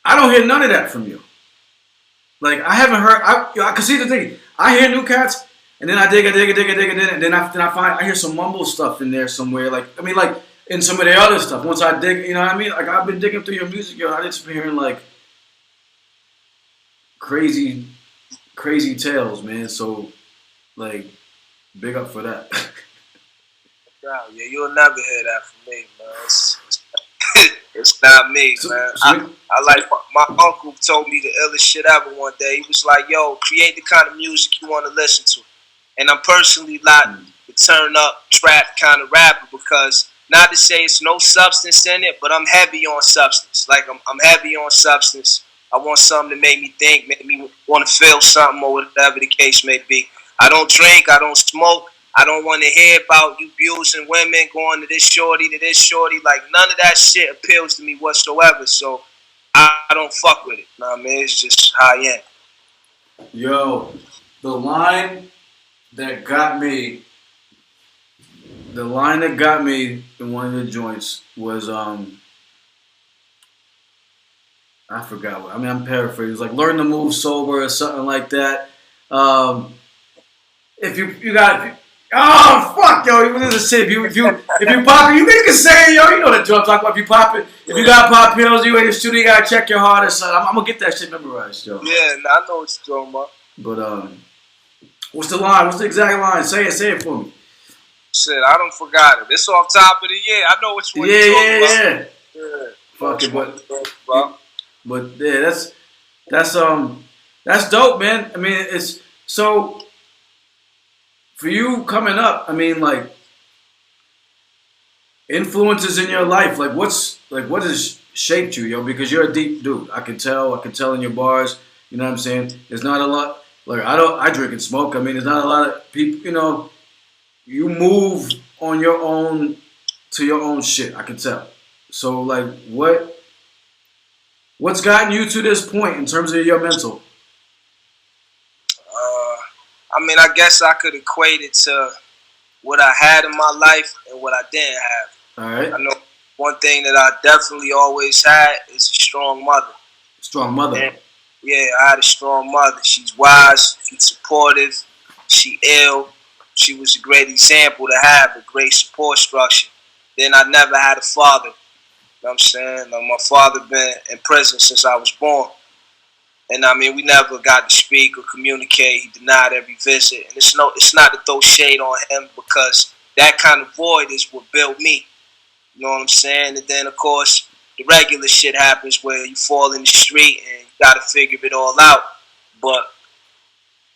I don't hear none of that from you. Like I haven't heard. I can see the thing. I hear new cats, and then I dig, and then I find I hear some mumble stuff in there somewhere. Like I mean, like in some of the other stuff. Once I dig, you know what I mean? Like I've been digging through your music, yo. I just been hearing like crazy, crazy tales, man. So like, big up for that. Yeah, you'll never hear that from me, man. It's not me, man. I like my uncle told me the illest shit ever one day. He was like, "Yo, create the kind of music you want to listen to." And I'm personally not the turn up trap kind of rapper because not to say it's no substance in it, but I'm heavy on substance. Like I'm heavy on substance. I want something to make me think, make me want to feel something or whatever the case may be. I don't drink, I don't smoke. I don't want to hear about you abusing women, going to this shorty, to this shorty. Like, none of that shit appeals to me whatsoever. So, I don't fuck with it. You know what I mean? It's just how I am. Yo, the line that got me, in one of the joints was, I forgot what, I mean, I'm paraphrasing. It was like, learn to move sober or something like that. If you got... Oh fuck, yo! You listen, shit. If you pop it, you can say, yo. You know the drill I'm talking about. If you pop it, if you got pop pills, you in the studio, you gotta check your heart or something. I'm gonna get that shit memorized, yo. Yeah, I know what you're talking about. But what's the line? What's the exact line? Say it for me. Shit, I don't forgot it. It's off top of the year. I know which one you're talking about. Yeah. Fuck it, but yeah, that's dope, man. I mean, it's so. For you coming up, I mean, like, influences in your life, like, what has shaped you, yo? Because you're a deep dude. I can tell in your bars, you know what I'm saying? There's not a lot, like, I drink and smoke. I mean, there's not a lot of people, you know, you move on your own, to your own shit, I can tell. So, like, what's gotten you to this point in terms of your mental? I mean, I guess I could equate it to what I had in my life and what I didn't have. All right. I know one thing that I definitely always had is a strong mother. Strong mother. And yeah, I had a strong mother. She's wise. She's supportive. She ill. She was a great example to have, a great support structure. Then I never had a father. You know what I'm saying? My father been in prison since I was born. And I mean, we never got to speak or communicate. He denied every visit, and it's not to throw shade on him because that kind of void is what built me. You know what I'm saying? And then of course the regular shit happens where you fall in the street and you got to figure it all out. But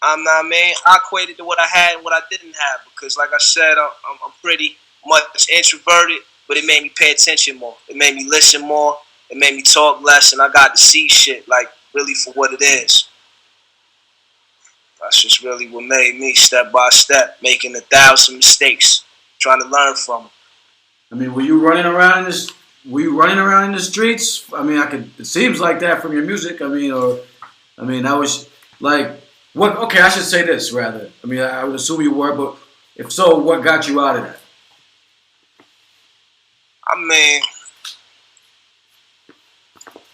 I equated to what I had and what I didn't have because, like I said, I'm pretty much introverted, but it made me pay attention more. It made me listen more. It made me talk less, and I got to see shit like really for what it is. That's just really what made me step by step, making 1,000 mistakes, trying to learn from them. I mean, were you running around in the streets? I mean, it seems like that from your music. I mean, I was like, what? Okay, I should say this rather. I mean, I would assume you were, but if so, what got you out of that? I mean,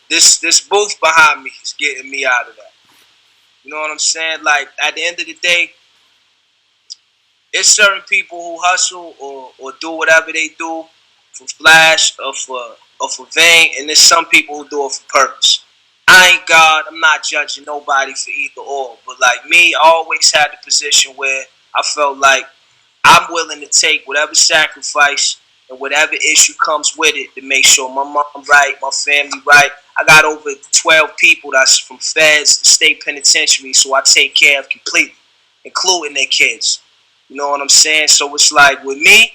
this booth behind me is getting me out of that. You know what I'm saying? Like, at the end of the day, it's certain people who hustle or do whatever they do for flash or for vain, and there's some people who do it for purpose. I ain't God. I'm not judging nobody for either or. But like me, I always had the position where I felt like I'm willing to take whatever sacrifice and whatever issue comes with it to make sure my mom right, my family right. I got over 12 people that's from feds to state penitentiary, so I take care of completely, including their kids. You know what I'm saying? So it's like with me,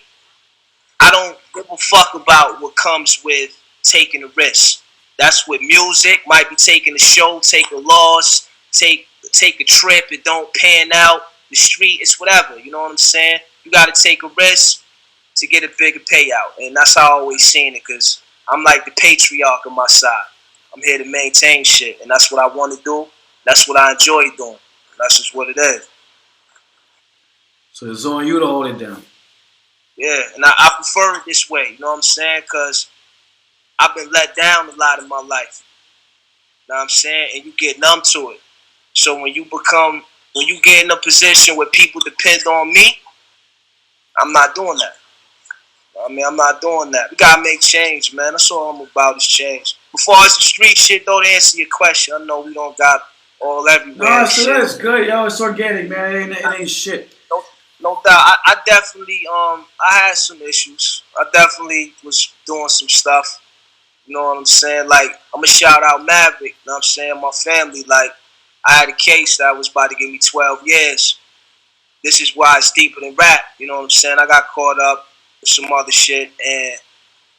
I don't give a fuck about what comes with taking a risk. That's with music. Might be taking a show, take a loss, take a trip, it don't pan out. The street, it's whatever. You know what I'm saying? You got to take a risk to get a bigger payout. And that's how I always seen it, because I'm like the patriarch on my side. I'm here to maintain shit, and that's what I want to do. That's what I enjoy doing. That's just what it is. So it's on you to hold it down. Yeah, and I prefer it this way. You know what I'm saying? Because I've been let down a lot in my life. know what I'm saying? And you get numb to it. So when you get in a position where people depend on me, I'm not doing that. I mean, I'm not doing that. We gotta make change, man. That's all I'm about is change. Before as the street shit, though, to answer your question, I know we don't got all everywhere. No, so that's good, yo. It's organic, man. It ain't shit. No doubt. I definitely I had some issues. I definitely was doing some stuff. You know what I'm saying? Like, I'm gonna shout out Maverick, you know what I'm saying? My family, like, I had a case that was about to give me 12 years. This is why it's deeper than rap, you know what I'm saying? I got caught up with some other shit, and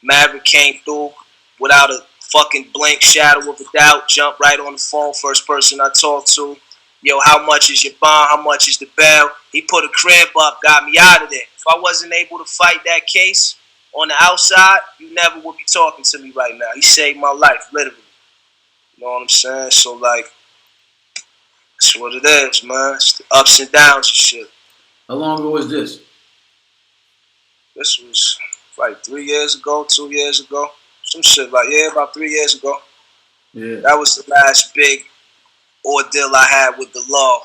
Maverick came through without a fucking blank shadow of a doubt, jumped right on the phone, first person I talked to. Yo, how much is your bond? How much is the bail? He put a crib up, got me out of there. If I wasn't able to fight that case on the outside, you never would be talking to me right now. He saved my life, literally. You know what I'm saying? So, like, that's what it is, man. It's the ups and downs and shit. How long ago was this? This was like 3 years ago, 2 years ago. Some shit like, yeah, about 3 years ago. Yeah. That was the last big ordeal I had with the law.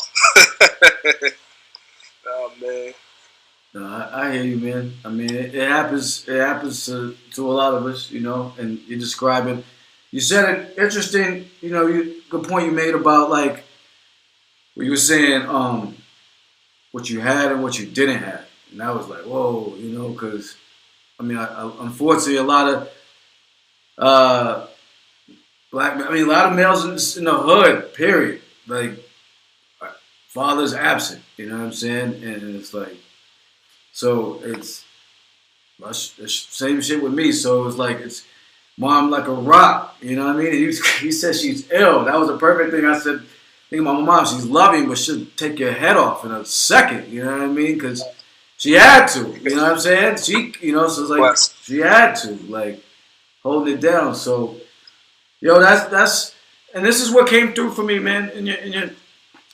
Oh, man. No, I hear you, man. I mean, it happens. It happens to a lot of us, you know. And you're describing. You said an interesting, you know, good point you made about like what you were saying, what you had and what you didn't have, and I was like, whoa, you know, because I mean, unfortunately, a lot of a lot of males in the hood, period, like father's absent. You know what I'm saying? And it's like. So it's the same shit with me. So it was like it's mom like a rock. You know what I mean? And he said she's ill. That was the perfect thing. I said, think about my mom. She's loving, but she'll take your head off in a second. You know what I mean? Because she had to. You know what I'm saying? She, you know, so it's like she had to, like holding it down. So, yo, that's, and this is what came through for me, man. In your.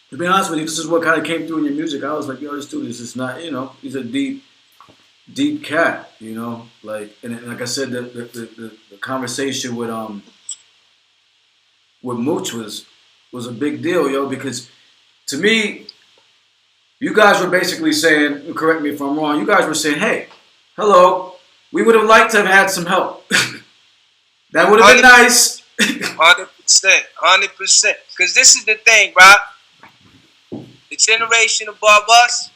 To be honest with you, this is what kind of came through in your music. I was like, yo, this dude is just not, you know, he's a deep cat, you know, like, and like I said, the conversation with Mooch was a big deal, yo, because to me, you guys were basically saying, correct me if I'm wrong, you guys were saying, hey, hello, we would have liked to have had some help. That would have been nice. 100%, 100%. Because this is the thing, right? The generation above us,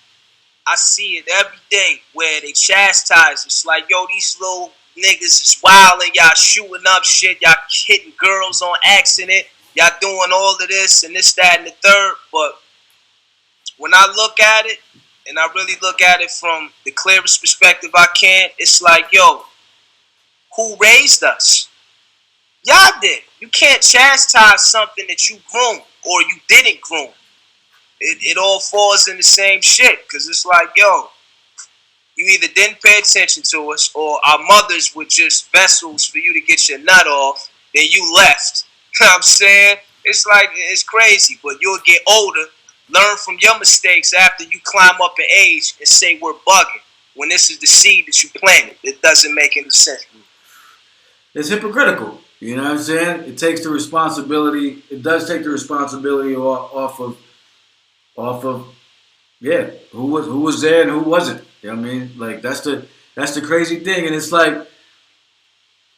I see it every day where they chastise. It's like, yo, these little niggas is wilding, y'all shooting up shit, y'all hitting girls on accident, y'all doing all of this and this, that, and the third. But when I look at it, and I really look at it from the clearest perspective I can, it's like, yo, who raised us? Y'all did. You can't chastise something that you groomed or you didn't groom. It all falls in the same shit, because it's like, yo, you either didn't pay attention to us or our mothers were just vessels for you to get your nut off, then you left. You know what I'm saying? It's like, it's crazy, but you'll get older, learn from your mistakes after you climb up in age and say we're bugging, when this is the seed that you planted. It doesn't make any sense. It's hypocritical. You know what I'm saying? It takes the responsibility. It does take the responsibility off of yeah, who was there and who wasn't. You know what I mean? Like that's the crazy thing, and it's like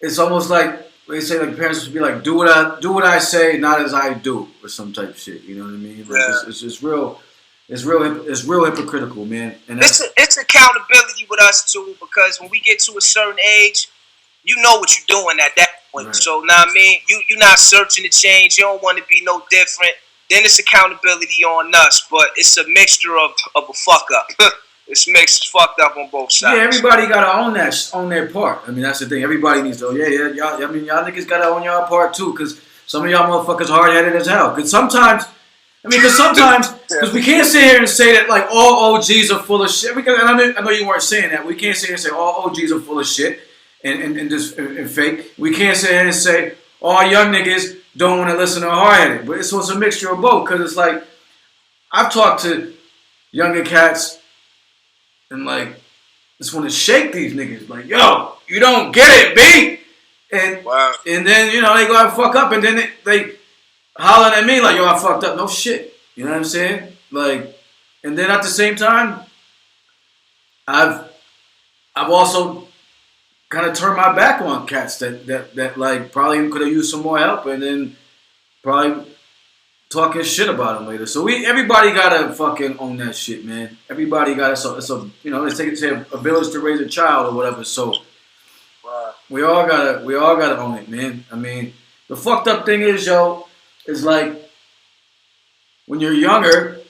it's almost like they say like parents would be like, do what I say, not as I do, or some type of shit. You know what I mean? Like, Yeah. it's real hypocritical, man. And it's accountability with us too, because when we get to a certain age, you know what you're doing at that point. Right. So now I mean, you're not searching to change. You don't want to be no different. Then it's accountability on us, but it's a mixture of a fuck up. It's mixed, fucked up on both sides. Yeah, everybody gotta own their part. I mean, that's the thing. Everybody needs to. Yeah, y'all. I mean, y'all niggas gotta own y'all part too, because some of y'all motherfuckers hard headed as hell. Because sometimes, because we can't sit here and say that like all OGs are full of shit. Because I know you weren't saying that. We can't sit here and say all OGs are full of shit and just and fake. We can't sit here and say all young niggas don't want to listen to hard-headed. But it's a mixture of both, because it's like, I've talked to younger cats and like, just want to shake these niggas. Like, yo, you don't get it, B! And wow. And then, you know, they go and fuck up, and then they hollering at me like, yo, I fucked up. No shit. You know what I'm saying? Like, and then at the same time, I've I've also kind of turned my back on cats that like probably could have used some more help, and then probably talking shit about them later. So everybody gotta fucking own that shit, man. Everybody gotta. So it's a they say a village to raise a child or whatever. So we all gotta own it, man. I mean, the fucked up thing is, yo, is like when you're younger.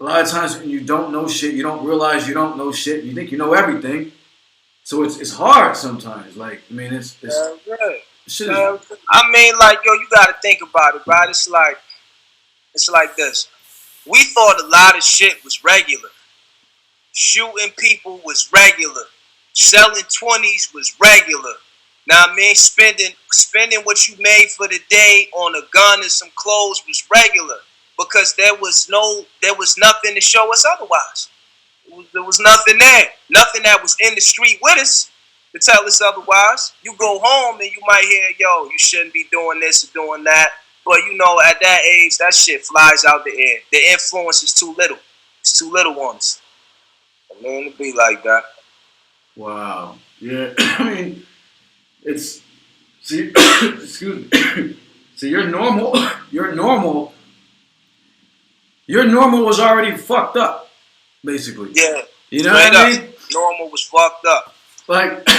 A lot of times when you don't know shit, you don't realize you don't know shit. You think you know everything, so it's hard sometimes. Like I mean, it's shit is, I mean, like yo, you gotta think about it, right? It's like this. We thought a lot of shit was regular. Shooting people was regular. Selling 20s was regular. Now I mean, spending what you made for the day on a gun and some clothes was regular. Because there was nothing to show us otherwise. There was nothing there. Nothing that was in the street with us to tell us otherwise. You go home and you might hear, yo, you shouldn't be doing this or doing that. But you know, at that age, that shit flies out the air. The influence is too little. It's too little on us. I mean, it be like that. Wow. Yeah. I mean, it's see. Excuse me. So you're normal. Your normal was already fucked up, basically. Yeah. You know what I mean? Normal was fucked up. Like,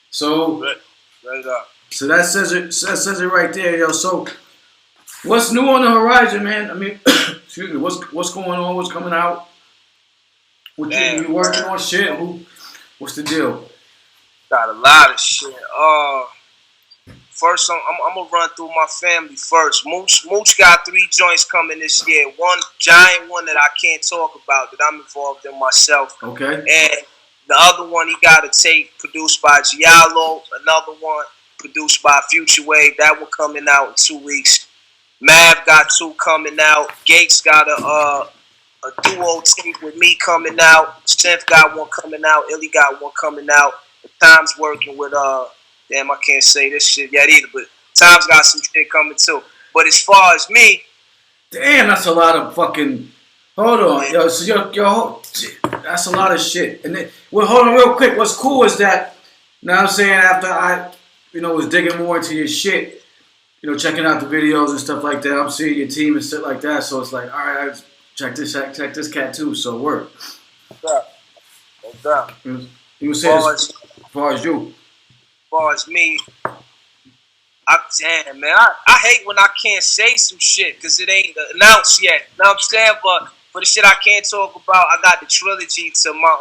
so. Right up. So that says it right there, yo. So, what's new on the horizon, man? I mean, excuse me. What's going on? What's coming out? What you working on? Shit. What's the deal? Got a lot of shit. First, I'm gonna run through my family first. Mooch got 3 joints coming this year. One giant one that I can't talk about that I'm involved in myself. Okay. And the other one, he got a tape produced by Giallo. Another one produced by Future Wave. That one coming out in 2 weeks. Mav got 2 coming out. Gates got a duo tape with me coming out. Synth got 1 coming out. Illy got 1 coming out. The Time's working with damn, I can't say this shit yet either, but Time's got some shit coming too. But as far as me, damn, that's a lot of fucking. Hold on, yo. So yo, that's a lot of shit. And then, well, hold on, real quick. What's cool is that, you know what I'm saying? After I, was digging more into your shit, checking out the videos and stuff like that. I'm seeing your team and shit like that. So it's like, all right, check this cat too. So work. No doubt. You were saying as far as you. As far as me, damn, man, I hate when I can't say some shit because it ain't announced yet. You know what I'm saying? But for the shit I can't talk about, I got the trilogy to my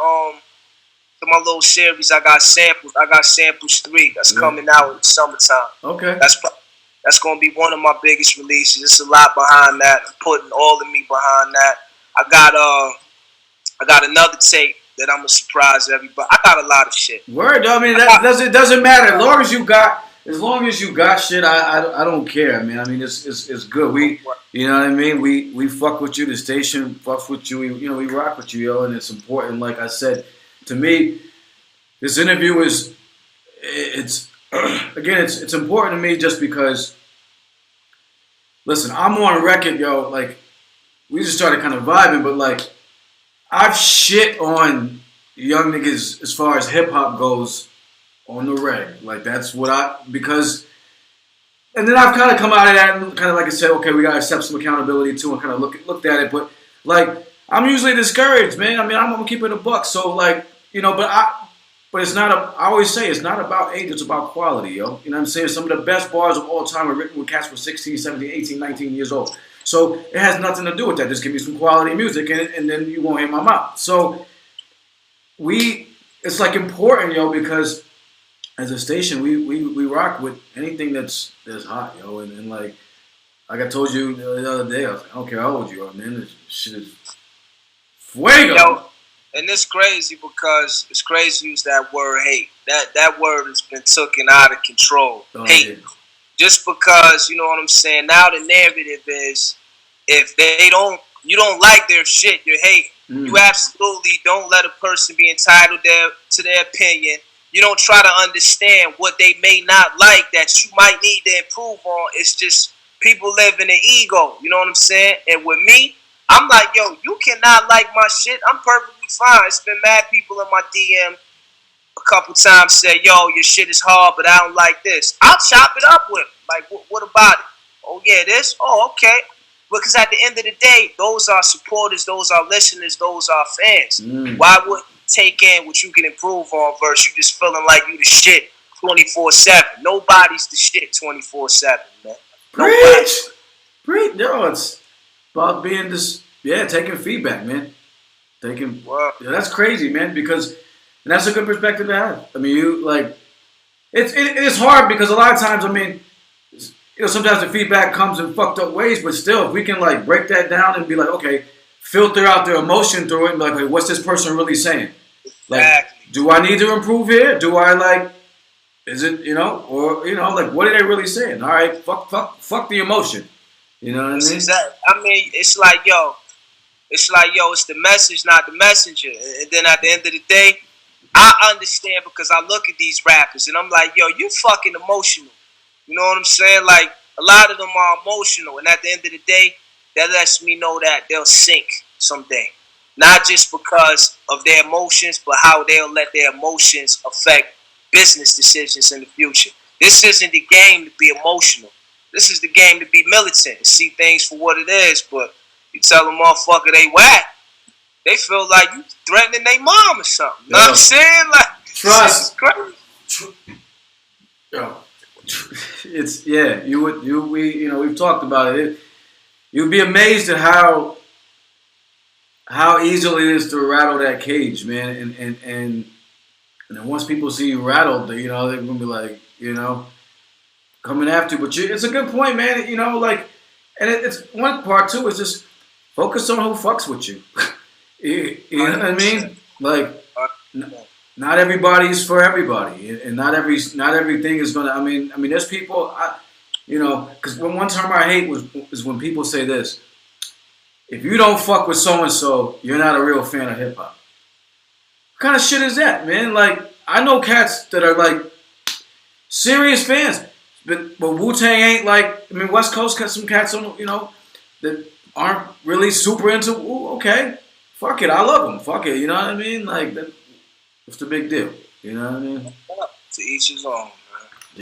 little series. I got samples. I got samples 3 that's coming out in the summertime. Okay. That's gonna be one of my biggest releases. There's a lot behind that. I'm putting all of me behind that. I got another tape that I'm gonna surprise everybody. I got a lot of shit. Word, I mean, it doesn't matter as long as you got shit. I don't care. I mean, it's good. We, you know what I mean. We fuck with you. The station fucks with you. We rock with you, yo, and it's important. Like I said, to me, this interview it's important to me just because. Listen, I'm on record, yo. Like, we just started kind of vibing, but like. I've shit on young niggas as far as hip hop goes on the reg. Like that's what and then I've kind of come out of that and kind of like I said, okay, we gotta accept some accountability too, and kind of looked at it. But like I'm usually discouraged, man. I mean, I'm gonna keep it a buck. So like but it's not. I always say it's not about age, it's about quality, yo. You know what I'm saying? Some of the best bars of all time are written when cats were 16, 17, 18, 19 years old. So it has nothing to do with that. Just give me some quality music, and then you won't hear my mouth. So it's like important, yo, because as a station, we rock with anything that's hot, yo, and like I told you the other day, I was like, I don't care how old you are, man. This shit is fuego. Yo, and it's crazy because it's crazy to use that word hate. That word has been taken out of control. Hate. Yeah. Just because, you know what I'm saying, now the narrative is if you don't like their shit, you hate. You absolutely don't let a person be entitled to their opinion. You don't try to understand what they may not like that you might need to improve on. It's just people live in an ego. You know what I'm saying? And with me, I'm like, yo, you cannot like my shit. I'm perfectly fine. It's been mad people in my DM a couple times said, yo, your shit is hard, but I don't like this. I'll chop it up with them. Like, what about it? Oh, yeah, this? Oh, okay. Because at the end of the day, those are supporters, those are listeners, those are fans. Why would you take in what you can improve on versus you just feeling like you the shit 24/7? Nobody's the shit 24/7, man. Preach. No, it's about being this, taking feedback, man. That's crazy, man, because and that's a good perspective to have. I mean, it's hard because a lot of times, I mean, sometimes the feedback comes in fucked up ways, but still, if we can like break that down and be like, okay, filter out their emotion through it and be like, hey, what's this person really saying? Like, do I need to improve here? Do I is it, or, like, what are they really saying? All right, fuck the emotion. You know what I mean? Exactly. I mean, it's like, it's the message, not the messenger. And then at the end of the day, I understand because I look at these rappers and I'm like, yo, you fucking emotional. You know what I'm saying? Like, a lot of them are emotional. And at the end of the day, that lets me know that they'll sink someday. Not just because of their emotions, but how they'll let their emotions affect business decisions in the future. This isn't the game to be emotional. This is the game to be militant and see things for what it is. But you tell a motherfucker they whack, they feel like you threatening their mom or something. You know what I'm saying? Like, trust. Yo. It's we've talked about it. You'd be amazed at how easily it is to rattle that cage, man. And then once people see you rattled, they're gonna be like, coming after you. But it's a good point, man. And it's one part too is just focus on who fucks with you. You know what I mean? Like, not everybody's for everybody, and not everything is gonna. I mean, there's people, because one term I hate is when people say this: if you don't fuck with so and so, you're not a real fan of hip hop. What kind of shit is that, man? Like, I know cats that are like serious fans, but Wu-Tang ain't like. I mean, West Coast got some cats on, that aren't really super into. Okay, fuck it, I love them. Fuck it, you know what I mean? Like, what's the big deal? You know what I mean? To each his own.